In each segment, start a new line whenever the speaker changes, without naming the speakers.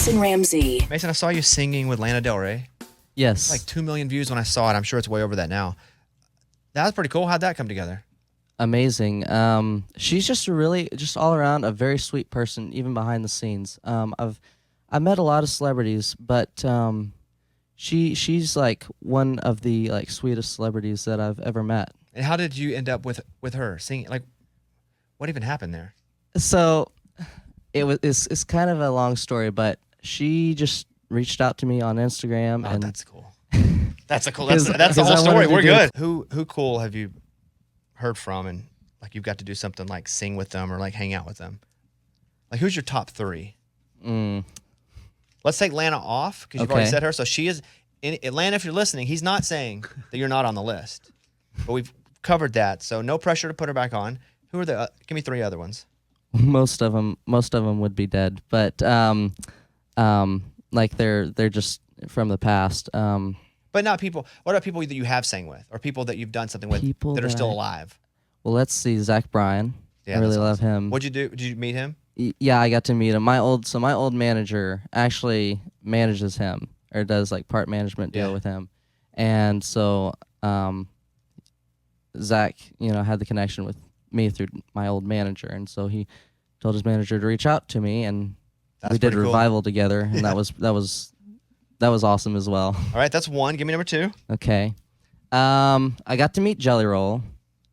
Mason Ramsey.
Mason, I saw you singing with Lana Del Rey.
Yes.
Like 2 million views when I saw it. I'm sure it's way over that now. That was pretty cool. How'd that come together?
Amazing. She's just just all around a very sweet person, even behind the scenes. I met a lot of celebrities, but she's like one of the like sweetest celebrities that I've ever met.
And how did you end up with her singing? Like, what even happened there?
So it's kind of a long story, but she just reached out to me on Instagram.
Oh,
and
that's cool. That's the whole story. We're good. Who cool have you heard from, and like you've got to do something like sing with them or like hang out with them? Like, who's your top 3? Let's take Lana off because you've already said her. So she is in Atlanta. If you're listening, he's not saying that you're not on the list, but we've covered that. So no pressure to put her back on. Who are the? Give me 3 other ones.
Most of them would be dead, but like they're just from the past.
But not people. What about people that you have sang with, or people that you've done something with that are still alive?
Well, let's see, Zach Bryan.
Yeah,
I really love him.
What'd you do? Did you meet him?
Yeah, I got to meet him. My old manager actually manages him, or does like part management deal with him, and so Zach, had the connection with me through my old manager, and so he told his manager to reach out to me, and we did a revival together, and that was awesome as well.
All right, that's 1. Give me number 2.
Okay, I got to meet Jelly Roll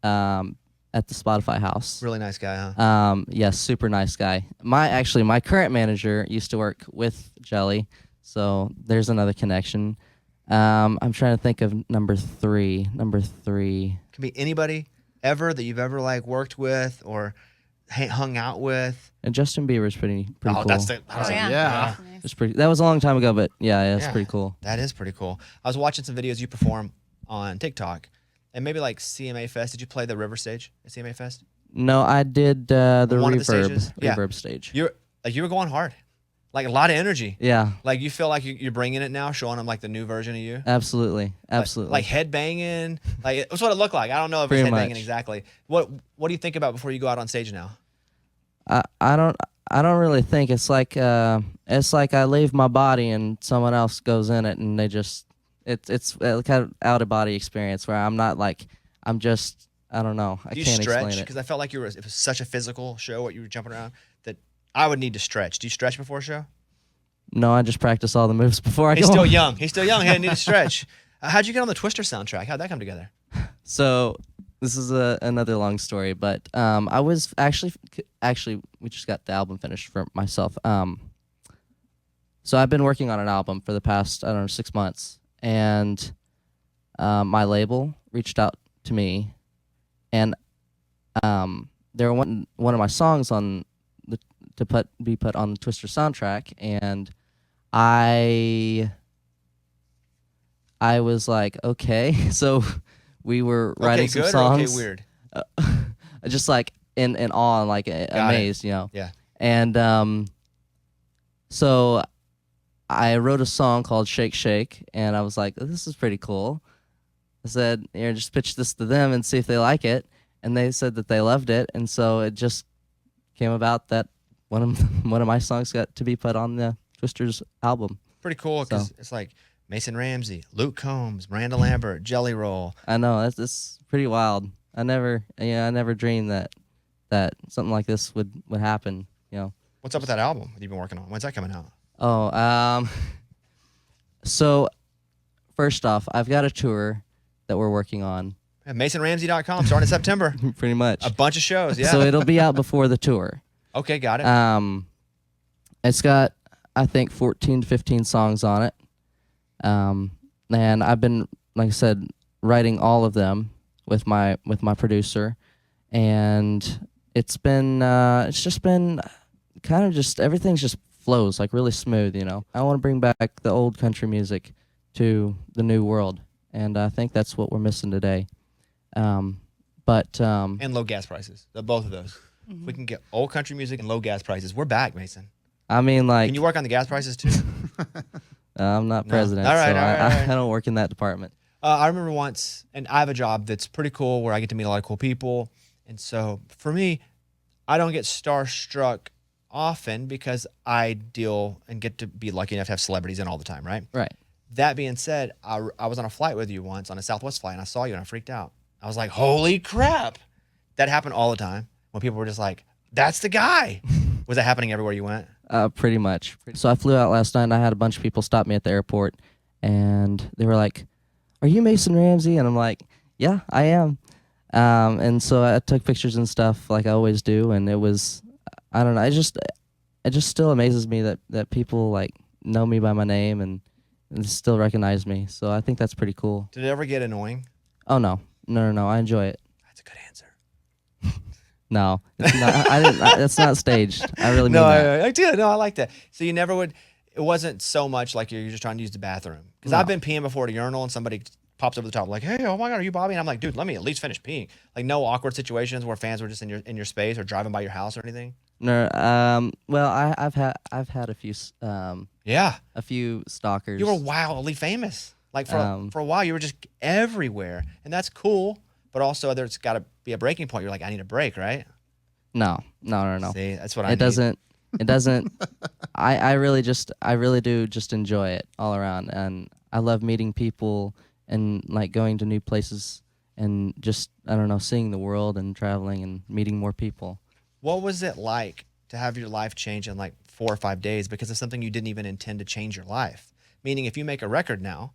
at the Spotify house.
Really nice guy, huh?
Yes, super nice guy. My current manager used to work with Jelly, so there's another connection. I'm trying to think of number 3. Number 3
can be anybody ever that you've ever like worked with or hung out with.
And Justin Bieber's pretty cool.
Yeah.
It's pretty. That was a long time ago, but yeah, it's pretty cool.
That is pretty cool. I was watching some videos you perform on TikTok. And maybe like CMA Fest. Did you play the River stage at CMA Fest?
No, I did the
Reverb
Reverb stage.
You were going hard, like a lot of energy.
Yeah.
Like you feel like you're bringing it now, showing them like the new version of you.
Absolutely.
Like head banging. Like that's what it looked like. I don't know if it's head banging exactly. What do you think about before you go out on stage now?
I don't really think it's like I leave my body and someone else goes in it, and they just. It's kind of out of body experience where I'm not like I don't know. I can't explain it.
Do you stretch? Because I felt like it was such a physical show, what you were jumping around, that I would need to stretch. Do you stretch before a show?
No, I just practice all the moves before I go.
He's still young. He's still young. He didn't need to stretch. How'd you get on the Twister soundtrack? How'd that come together?
So this is another long story, but I was actually we just got the album finished for myself. So I've been working on an album for the past 6 months. And my label reached out to me, and there were one of my songs on be put on the Twister soundtrack, and I was like, okay. So we were writing some songs.
Okay, weird.
Just like in awe and like amazed,
Yeah.
And so I wrote a song called Shake Shake, and I was like, this is pretty cool. I said, just pitch this to them and see if they like it. And they said that they loved it, and so it just came about that one of my songs got to be put on the Twisters album.
Pretty cool, because it's like Mason Ramsey, Luke Combs, Miranda Lambert, Jelly Roll.
I know, it's pretty wild. I never dreamed that something like this would happen.
What's up with that album that you've been working on? When's that coming out?
So first off, I've got a tour that we're working on.
MasonRamsey.com, starting in September.
Pretty much.
A bunch of shows, yeah.
So it'll be out before the tour.
Okay, got it.
It's got, I think, 14 to 15 songs on it. And I've been, like I said, writing all of them with my producer. And it's just been kind of just, everything's just flows like really smooth, I want to bring back the old country music to the new world, and I think that's what we're missing today. And
low gas prices, both of those. Mm-hmm. We can get old country music and low gas prices. We're back, Mason.
I mean, like,
can you work on the gas prices too?
I'm not president,
all right.
I don't work in that department.
I remember once, and I have a job that's pretty cool where I get to meet a lot of cool people, and so for me, I don't get starstruck often because I deal and get to be lucky enough to have celebrities in all the time, right?
Right.
That being said, I was on a flight with you once on a Southwest flight, and I saw you and I freaked out. I was like, holy crap. That happened all the time when people were just like, that's the guy. Was that happening everywhere you went?
Pretty much. So I flew out last night, and I had a bunch of people stop me at the airport, and they were like, "Are you Mason Ramsey?" And I'm like, "Yeah, I am." And so I took pictures and stuff like I always do, and it was, I don't know, it just still amazes me that people like know me by my name and still recognize me. So I think that's pretty cool.
Did it ever get annoying?
Oh no, I enjoy it.
That's a good answer.
No, it's not. That's not staged. I really mean that.
I do. No, I like that. So you never would. It wasn't so much like you're just trying to use the bathroom. Because I've been peeing before at a urinal and somebody pops over the top like, "Hey, oh my God, are you Bobby?" And I'm like, "Dude, let me at least finish peeing." Like no awkward situations where fans were just in your space or driving by your house or anything.
No. Well, I've had a few. A few stalkers.
You were wildly famous. Like for a while, you were just everywhere, and that's cool. But also, there's got to be a breaking point. You're like, I need a break, right?
No.
See, that's what I need.
It doesn't. I really do just enjoy it all around, and I love meeting people and like going to new places and just, I don't know, seeing the world and traveling and meeting more people.
What was it like to have your life change in like 4 or 5 days because of something you didn't even intend to change your life? Meaning, if you make a record now,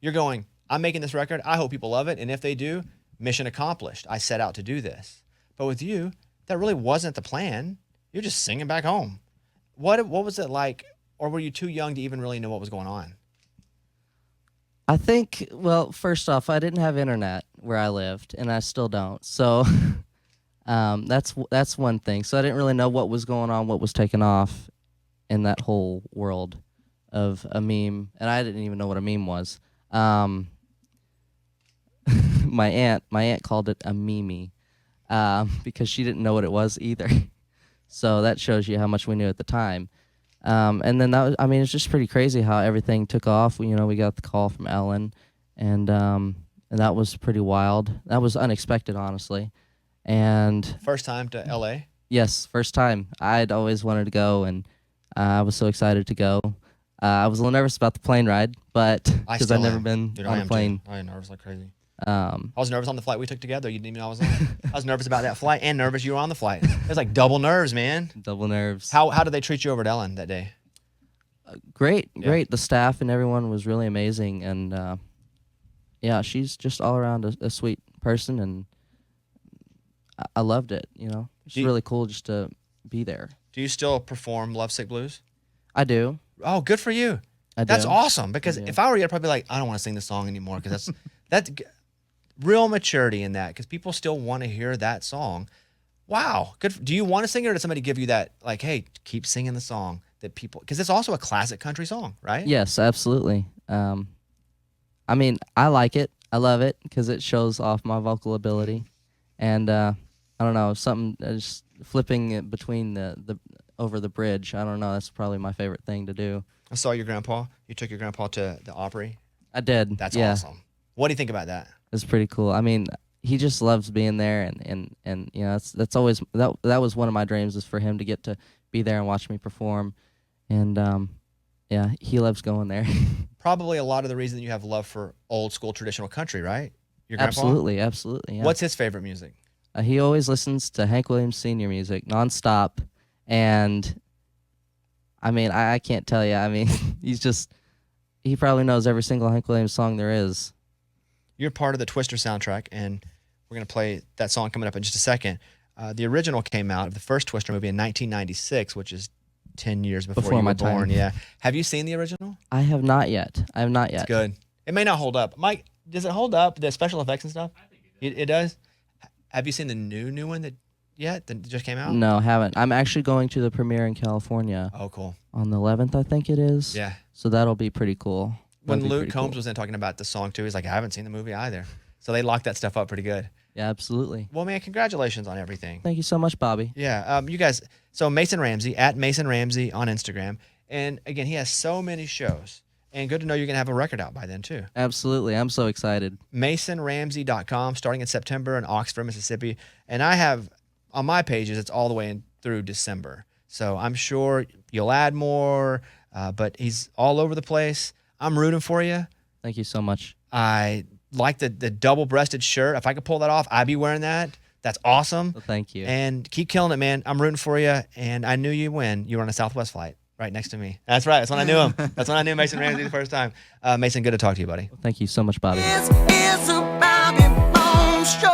you're going, I'm making this record. I hope people love it. And if they do, mission accomplished. I set out to do this. But with you, that really wasn't the plan. You're just singing back home. What was it like? Or were you too young to even really know what was going on?
I think, well, first off, I didn't have internet where I lived, and I still don't. So that's one thing. So I didn't really know what was going on, what was taking off in that whole world of a meme. And I didn't even know what a meme was. My aunt called it a meme because she didn't know what it was either. So that shows you how much we knew at the time. And then it's just pretty crazy how everything took off. We got the call from Ellen, and that was pretty wild. That was unexpected, honestly. And
first time to LA?
Yes, first time. I'd always wanted to go, and I was so excited to go. I was a little nervous about the plane ride, but because I've never been on a plane.
I am nervous like crazy. I was nervous on the flight we took together. You didn't even know I was on. I was nervous about that flight and nervous you were on the flight. It was like double nerves, man.
Double nerves.
How did they treat you over at Ellen that day?
Great. The staff and everyone was really amazing, and she's just all around a sweet person, and I loved it. It's really cool just to be there.
Do you still perform Lovesick Blues?
I do.
Oh, good for you. That's awesome. Because if I were you, I'd probably be like, I don't want to sing this song anymore. Because that's real maturity in that. Because people still want to hear that song. Wow. Good. Do you want to sing it, or did somebody give you that, like, hey, keep singing the song that people? Because it's also a classic country song, right?
Yes, absolutely. I like it. I love it because it shows off my vocal ability, and I don't know, something just flipping it between the over the bridge. I don't know. That's probably my favorite thing to do.
I saw your grandpa. You took your grandpa to the Opry.
I did.
That's awesome. What do you think about that?
It's pretty cool. He just loves being there, and that's always that was one of my dreams, is for him to get to be there and watch me perform, and he loves going there.
Probably a lot of the reason you have love for old school traditional country, right? Your grandpa?
Absolutely. Yeah.
What's his favorite music?
He always listens to Hank Williams Sr. music nonstop, and I can't tell you. He probably knows every single Hank Williams song there is.
You're part of the Twister soundtrack, and we're going to play that song coming up in just a second. The original came out of the first Twister movie in 1996, which is 10 years before you were born. Yeah. Have you seen the original?
I have not yet.
It's good. It may not hold up. Mike, does it hold up, the special effects and stuff? I think it does. Have you seen the new one that just came out?
No, haven't. I'm actually going to the premiere in California.
Oh, cool.
On the 11th, I think it is.
Yeah.
So that'll be pretty cool.
When Luke Combs was in talking about the song too, he's like, I haven't seen the movie either. So they locked that stuff up pretty good.
Yeah, absolutely.
Well, man, congratulations on everything.
Thank you so much, Bobby.
Yeah. You guys, so Mason Ramsey, at Mason Ramsey on Instagram. And again, he has so many shows. And good to know you're going to have a record out by then, too.
Absolutely. I'm so excited.
MasonRamsey.com, starting in September in Oxford, Mississippi. And I have, on my pages, it's all the way in through December. So I'm sure you'll add more, but he's all over the place. I'm rooting for you.
Thank you so much.
I like the double-breasted shirt. If I could pull that off, I'd be wearing that. That's awesome.
Well, thank you.
And keep killing it, man. I'm rooting for you. And I knew you when you were on a Southwest flight right next to me. That's right. That's when I knew him. That's when I knew Mason Ramsey the first time. Mason, good to talk to you, buddy.
Thank you so much, Bobby.
It's a Bobby Bones show.